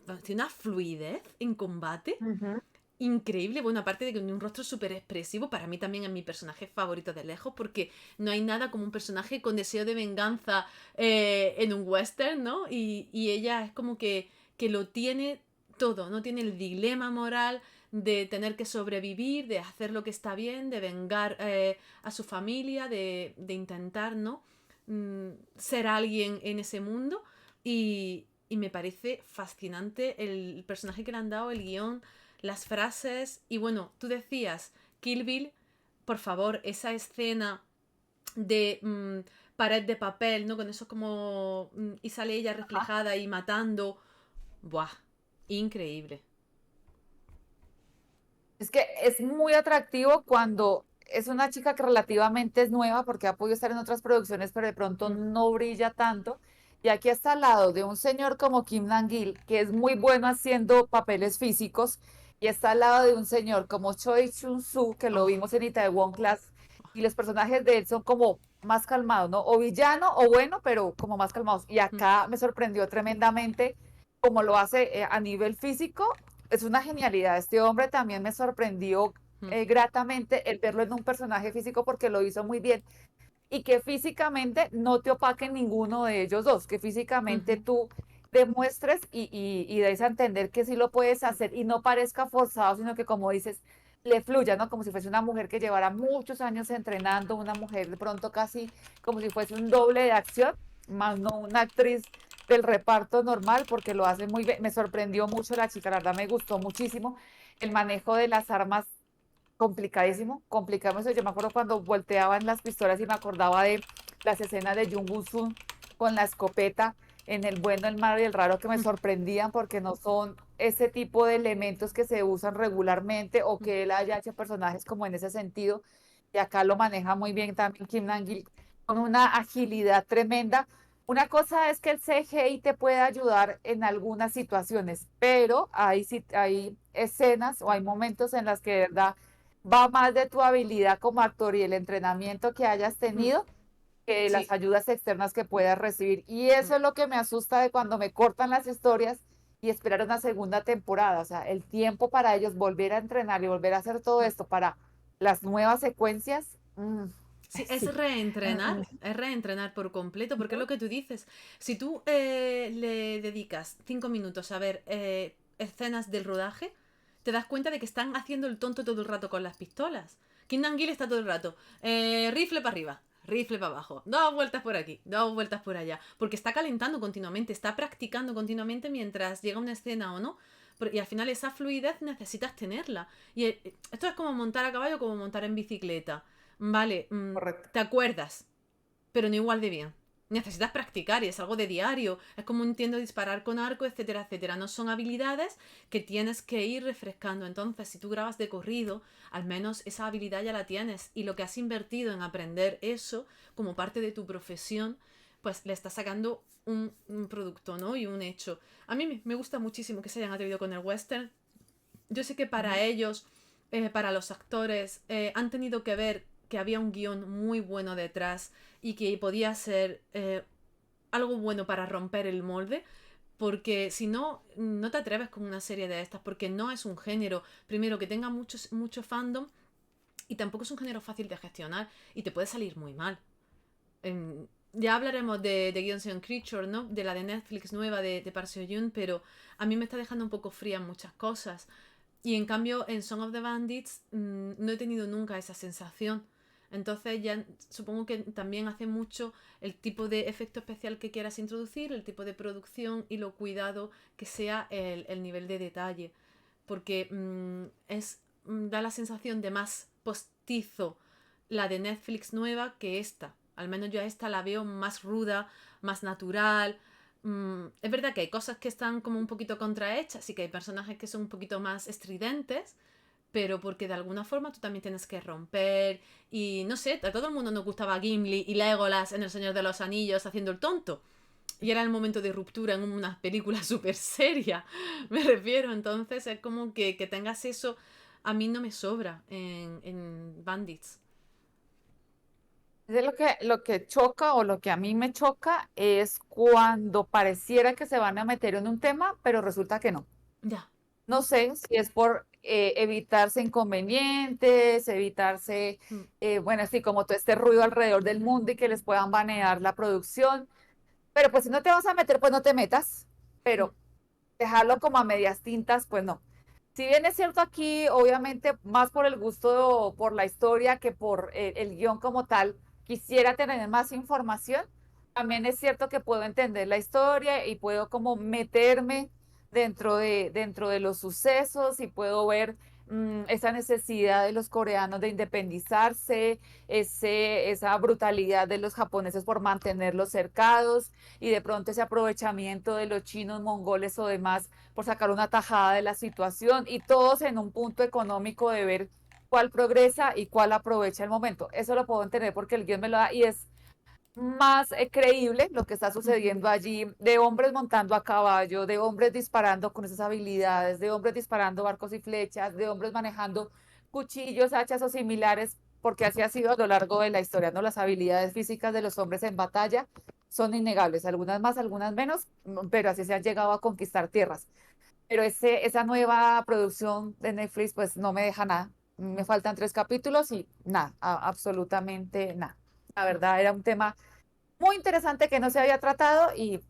bueno, tiene una fluidez en combate Ujú. increíble. Bueno, aparte de que tiene un rostro súper expresivo, para mí también es mi personaje favorito de lejos, porque no hay nada como un personaje con deseo de venganza en un western, ¿no? Y ella es como que lo tiene todo, ¿no? Tiene el dilema moral de tener que sobrevivir, de hacer lo que está bien, de vengar a su familia, de intentar, ¿no? Ser alguien en ese mundo. Y me parece fascinante el personaje que le han dado, el guión, las frases. Y bueno, tú decías, Kill Bill, por favor, esa escena de pared de papel, ¿no? Con eso como... y sale ella reflejada y matando. Buah, increíble. Es que es muy atractivo cuando es una chica que relativamente es nueva porque ha podido estar en otras producciones, pero de pronto Mm. no brilla tanto. Y aquí está al lado de un señor como Kim Nam-gil, que es muy bueno haciendo papeles físicos, y está al lado de un señor como Choi Chun-soo, que lo Oh, vimos en Itaewon Class, y los personajes de él son como más calmados, ¿no? O villano o bueno, pero como más calmados. Y mm, acá me sorprendió tremendamente como lo hace a nivel físico, es una genialidad. Este hombre también me sorprendió mm, gratamente el verlo en un personaje físico porque lo hizo muy bien y que físicamente no te opaque ninguno de ellos dos, que físicamente ujú, tú demuestres y des a entender que sí lo puedes hacer y no parezca forzado, sino que como dices, le fluya, ¿no? Como si fuese una mujer que llevara muchos años entrenando, una mujer de pronto casi como si fuese un doble de acción, más no una actriz del reparto normal, porque lo hace muy bien. Me sorprendió mucho la chica, la verdad me gustó muchísimo el manejo de las armas. Complicadísimo, complicadísimo. Yo me acuerdo cuando volteaban las pistolas y me acordaba de las escenas de Jung Woo-sun con la escopeta en el bueno, el malo y el raro que me mm, sorprendían porque no son ese tipo de elementos que se usan regularmente o mm. que él haya hecho personajes como en ese sentido. Y acá lo maneja muy bien también Kim Nam-gil con una agilidad tremenda. Una cosa es que el CGI te puede ayudar en algunas situaciones, pero hay escenas o hay momentos en las que de verdad va más de tu habilidad como actor y el entrenamiento que hayas Mm. tenido que las Sí. ayudas externas que puedas recibir. Y eso Mm. es lo que me asusta de cuando me cortan las historias y esperar una segunda temporada. O sea, el tiempo para ellos volver a entrenar y volver a hacer todo Mm. esto para las nuevas secuencias. Sí, Sí. es reentrenar por completo, porque es Ujú. lo que tú dices. Si tú le dedicas 5 minutos a ver escenas del rodaje, te das cuenta de que están haciendo el tonto todo el rato con las pistolas. Kim Nam-gil está todo el rato, rifle para arriba, rifle para abajo, 2 vueltas por aquí, 2 vueltas por allá, porque está calentando continuamente, está practicando continuamente mientras llega una escena o no, y al final esa fluidez necesitas tenerla. Y esto es como montar a caballo, como montar en bicicleta. Vale, Correcto. te acuerdas, pero no igual de bien. Necesitas practicar y es algo de diario. Es como entiendo disparar con arco, etcétera, etcétera. No son habilidades que tienes que ir refrescando. Entonces, si tú grabas de corrido, al menos esa habilidad ya la tienes. Y lo que has invertido en aprender eso como parte de tu profesión, pues le estás sacando un producto, ¿no? Y un hecho. A mí me gusta muchísimo que se hayan atrevido con el western. Yo sé que para Ujú. ellos, para los actores, han tenido que ver que había un guión muy bueno detrás y que podía ser algo bueno para romper el molde, porque si no, no te atreves con una serie de estas, porque no es un género, primero, que tenga mucho fandom y tampoco es un género fácil de gestionar y te puede salir muy mal. Ya hablaremos de Guions and Creature, ¿no? De la de Netflix nueva de Park Seo-joon, pero a mí me está dejando un poco fría en muchas cosas. Y en cambio, en Song of the Bandits no he tenido nunca esa sensación. Entonces ya supongo que también hace mucho el tipo de efecto especial que quieras introducir, el tipo de producción y lo cuidado que sea el nivel de detalle. Porque da la sensación de más postizo la de Netflix nueva que esta. Al menos yo a esta la veo más ruda, más natural. Es verdad que hay cosas que están como un poquito contrahechas y que hay personajes que son un poquito más estridentes, pero porque de alguna forma tú también tienes que romper. Y no sé, a todo el mundo nos gustaba Gimli y Legolas en El Señor de los Anillos haciendo el tonto. Y era el momento de ruptura en una película súper seria, me refiero. Entonces es como que tengas eso, a mí no me sobra en Bandits. Es lo que choca o lo que a mí me choca es cuando pareciera que se van a meter en un tema, pero resulta que no. Ya. No sé si es por evitarse inconvenientes, evitarse, Mm, bueno, así como todo este ruido alrededor del mundo y que les puedan banear la producción. Pero pues si no te vas a meter, pues no te metas. mm, Pero dejarlo como a medias tintas, pues no. Si bien es cierto aquí, obviamente, más por el gusto, por la historia que por el guión como tal, quisiera tener más información. También es cierto que puedo entender la historia y puedo como meterme dentro de los sucesos y puedo ver esa necesidad de los coreanos de independizarse, esa brutalidad de los japoneses por mantenerlos cercados y de pronto ese aprovechamiento de los chinos, mongoles o demás por sacar una tajada de la situación y todos en un punto económico de ver cuál progresa y cuál aprovecha el momento. Eso lo puedo entender porque el guión me lo da y es más creíble lo que está ujú. sucediendo allí, de hombres montando a caballo, de hombres disparando con esas habilidades, de hombres disparando barcos y flechas, de hombres manejando cuchillos, hachas o similares, porque así ha sido a lo largo de la historia, ¿no? Las habilidades físicas de los hombres en batalla son innegables, algunas más, algunas menos, pero así se han llegado a conquistar tierras. Pero esa nueva producción de Netflix, pues no me deja nada. Me faltan 3 capítulos y nada, absolutamente nada. La verdad, era un tema muy interesante que no se había tratado y,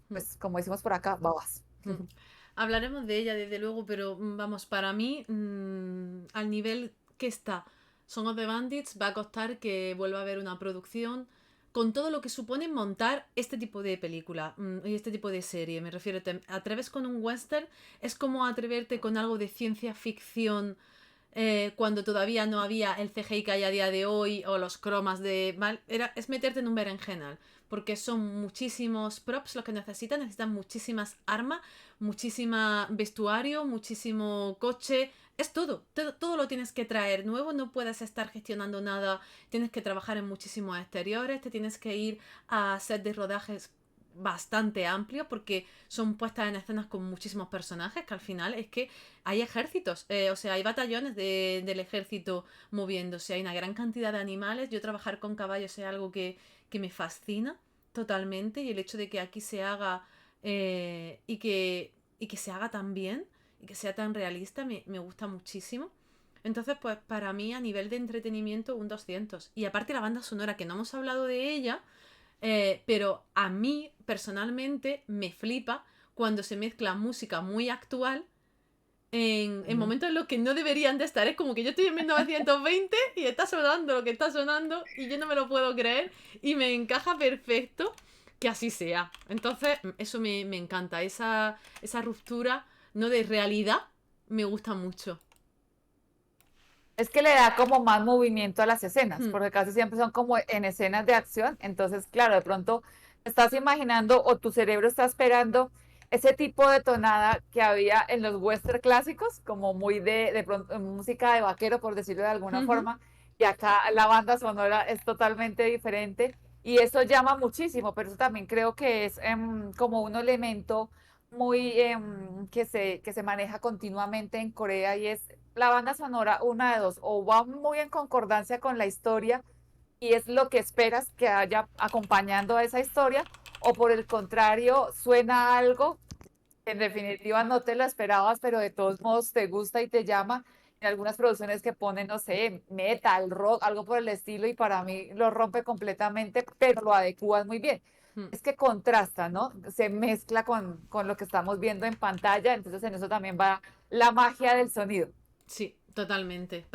pues, como decimos por acá, babas. Hablaremos de ella, desde luego, pero vamos, para mí, al nivel que está Son of the Bandits, va a costar que vuelva a haber una producción con todo lo que supone montar este tipo de película y este tipo de serie. Me refiero, te atreves con un western, es como atreverte con algo de ciencia ficción cuando todavía no había el CGI que hay a día de hoy o los cromas de... es meterte en un berenjenal, porque son muchísimos props los que necesitan muchísimas armas, muchísima vestuario, muchísimo coche, es todo lo tienes que traer nuevo, no puedes estar gestionando nada, tienes que trabajar en muchísimos exteriores, te tienes que ir a set de rodajes bastante amplio porque son puestas en escenas con muchísimos personajes que al final es que hay ejércitos, o sea, hay batallones del ejército moviéndose, hay una gran cantidad de animales. Yo trabajar con caballos es algo que me fascina totalmente y el hecho de que aquí se haga y que se haga tan bien y que sea tan realista me gusta muchísimo. Entonces, pues para mí a nivel de entretenimiento un 200. Y aparte la banda sonora, que no hemos hablado de ella, pero a mí personalmente me flipa cuando se mezcla música muy actual en Ujú. momentos en los que no deberían de estar. Es como que yo estoy en 1920 y está sonando lo que está sonando y yo no me lo puedo creer y me encaja perfecto que así sea. Entonces, eso me encanta. Esa ruptura, no de realidad, me gusta mucho. Es que le da como más movimiento a las escenas, Hmm, porque casi siempre son como en escenas de acción. Entonces, claro, de pronto estás imaginando o tu cerebro está esperando ese tipo de tonada que había en los western clásicos, como muy de pronto música de vaquero, por decirlo de alguna ujú, forma. Y acá la banda sonora es totalmente diferente y eso llama muchísimo, pero eso también creo que es como un elemento muy que se maneja continuamente en Corea y es la banda sonora, una de dos, o va muy en concordancia con la historia y es lo que esperas que haya acompañando a esa historia, o por el contrario, suena algo que en definitiva no te lo esperabas, pero de todos modos te gusta y te llama. En algunas producciones que ponen, no sé, metal, rock, algo por el estilo, y para mí lo rompe completamente, pero lo adecúas muy bien. hmm. Es que contrasta, ¿no? Se mezcla con lo que estamos viendo en pantalla, entonces en eso también va la magia del sonido. Sí, totalmente.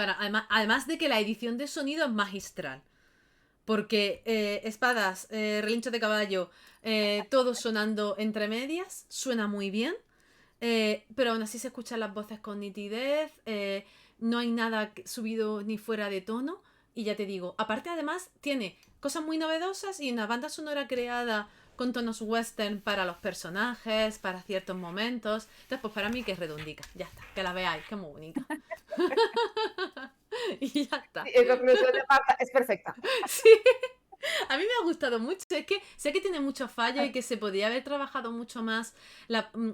Además de que la edición de sonido es magistral. Porque espadas, relinchos de caballo, todo sonando entre medias, suena muy bien. Pero aún así se escuchan las voces con nitidez. No hay nada subido ni fuera de tono. Y ya te digo, aparte además tiene cosas muy novedosas y una banda sonora creada con tonos western para los personajes, para ciertos momentos. Entonces, pues para mí que es redondica. Ya está, que la veáis, que es muy bonita. Y ya está. Sí, en conclusión de Marta, es perfecta. Sí. A mí me ha gustado mucho. Es que sé que tiene muchos fallos y que se podía haber trabajado mucho más,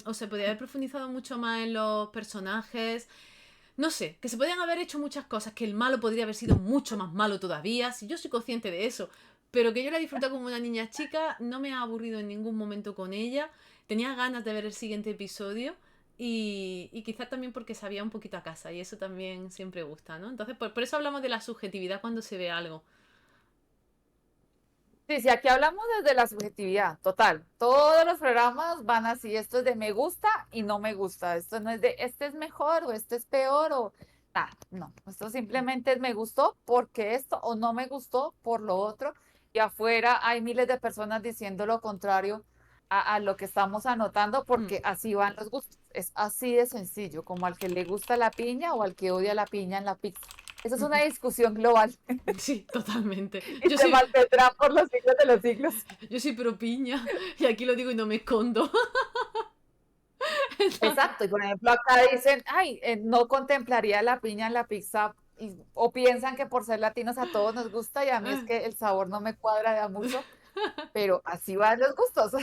o se podía haber profundizado mucho más en los personajes. No sé, que se podían haber hecho muchas cosas, que el malo podría haber sido mucho más malo todavía, si yo soy consciente de eso. Pero que yo la he disfrutado como una niña chica, no me ha aburrido en ningún momento con ella. Tenía ganas de ver el siguiente episodio. Y quizás también porque sabía un poquito a casa, y eso también siempre gusta, ¿no? Entonces, por eso hablamos de la subjetividad cuando se ve algo. Sí, sí, aquí hablamos desde la subjetividad, total. Todos los programas van así, esto es de me gusta y no me gusta. Esto no es de este es mejor o este es peor o nada, no. Esto simplemente es me gustó porque esto o no me gustó por lo otro. Y afuera hay miles de personas diciendo lo contrario a lo que estamos anotando Hmm. porque así van los gustos. Es así de sencillo, como al que le gusta la piña o al que odia la piña en la pizza. Esa es una discusión global Sí, totalmente. y se mantendrá por los siglos de los siglos. Yo soy pro piña y aquí lo digo y no me escondo. Entonces, Exacto, y por ejemplo acá dicen, ay, no contemplaría la piña en la pizza, o piensan que por ser latinos a todos nos gusta y a mí es que el sabor no me cuadra de a mucho, pero así van los gustos.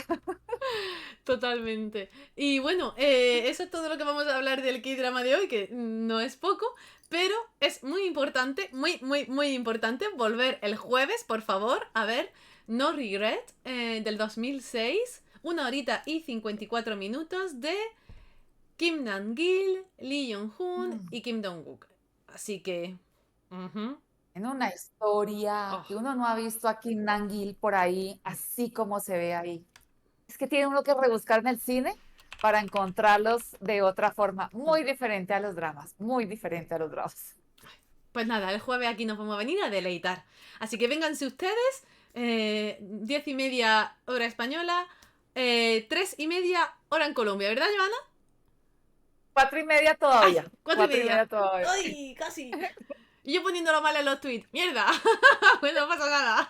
totalmente. Y bueno, eso es todo lo que vamos a hablar del K-drama de hoy, que no es poco, pero es muy importante, muy, muy, muy importante volver el jueves, por favor, a ver No Regret del 2006, 1 hora y 54 minutos de Kim Nam-gil, Lee Jong-hoon Mm. y Kim Dong-wook. Así que... ujú. En una historia Oh, que uno no ha visto a Kim Nam-gil por ahí, así como se ve ahí. Es que tiene uno que rebuscar en el cine para encontrarlos de otra forma, mm. muy diferente a los dramas, muy diferente a los dramas. Pues nada, el jueves aquí nos vamos a venir a deleitar. Así que vénganse ustedes, 10:30 hora española, 3:30 hora en Colombia, ¿verdad, Joana? 4:30 ¡Ay! todavía, Cuatro y 4:30 media. todavía. ¡Ay! Casi. Y yo poniéndolo mal en los tweets. ¡Mierda! Pues no pasa nada.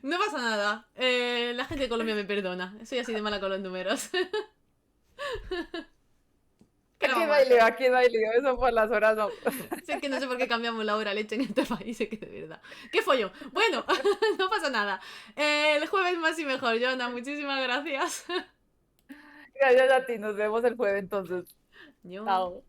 No pasa nada. La gente de Colombia me perdona. Soy así de mala con los números. ¿Qué le vamos a hacer? Aquí no hay lío, eso por las horas no. Si es que no sé por qué cambiamos la hora leche en este país, es que de verdad. ¡Qué follón! Bueno, no pasa nada. El jueves más y mejor, Jonah. Muchísimas gracias. Gracias a ti, nos vemos el jueves entonces. Yo. Chao.